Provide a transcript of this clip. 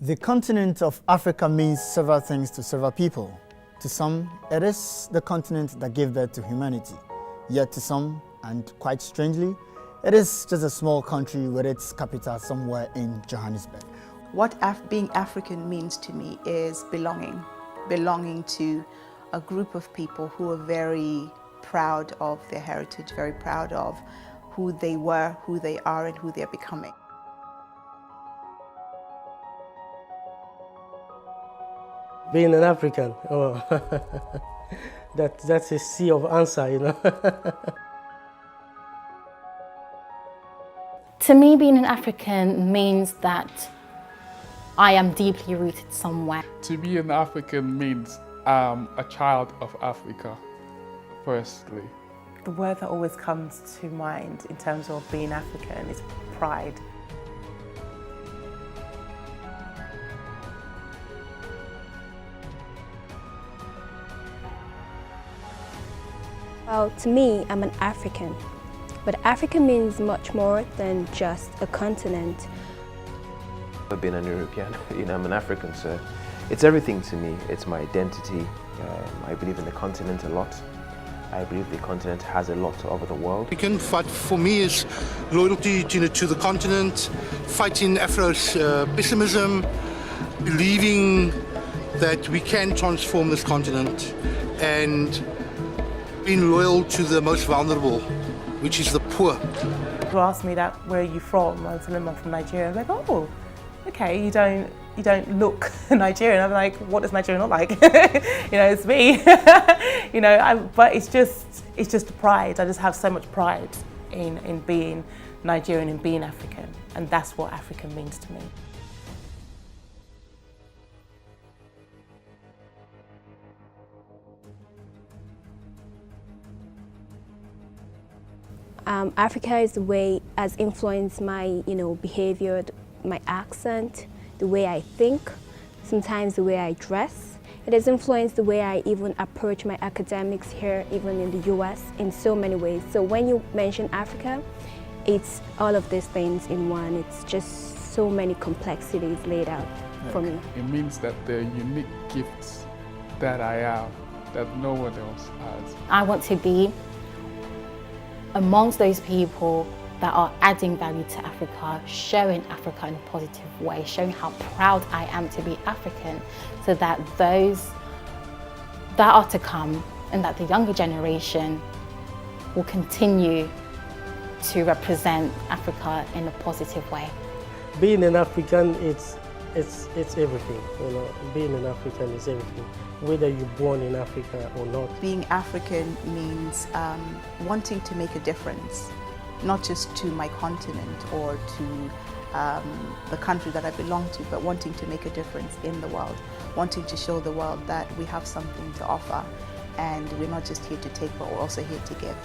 The continent of Africa means several things to several people. To some, it is the continent that gave birth to humanity. Yet to some, and quite strangely, it is just a small country with its capital somewhere in Johannesburg. What being African means to me is belonging. Belonging to a group of people who are very proud of their heritage, very proud of who they were, who they are, and who they're becoming. Being an African, oh, that's a sea of answer, you know. To me, being an African means that I am deeply rooted somewhere. To be an African means a child of Africa, firstly. The word that always comes to mind in terms of being African is pride. Well, to me, I'm an African. But Africa means much more than just a continent. I've been an European, I'm an African, so it's everything to me. It's my identity. I believe in the continent a lot. I believe the continent has a lot to offer the world. African fight for me is loyalty to the continent, fighting Afro's pessimism, believing that we can transform this continent, and being loyal to the most vulnerable, which is the poor. People ask me that, where are you from? I tell them I'm from Nigeria. I'm like, oh, okay, you don't look Nigerian. I'm like, what does Nigeria look like? It's me. But it's just pride. I just have so much pride in being Nigerian and being African, and that's what African means to me. Africa is the way has influenced my, behavior, my accent, the way I think, sometimes the way I dress. It has influenced the way I even approach my academics here, even in the US, in so many ways. So when you mention Africa, it's all of these things in one. It's just so many complexities laid out for me. It means that there are unique gifts that I have that no one else has. I want to be amongst those people that are adding value to Africa, showing Africa in a positive way, showing how proud I am to be African, so that those that are to come and that the younger generation will continue to represent Africa in a positive way. Being an African, it's everything, Being an African is everything, whether you're born in Africa or not. Being African means wanting to make a difference, not just to my continent or to the country that I belong to, but wanting to make a difference in the world, wanting to show the world that we have something to offer, and we're not just here to take, but we're also here to give.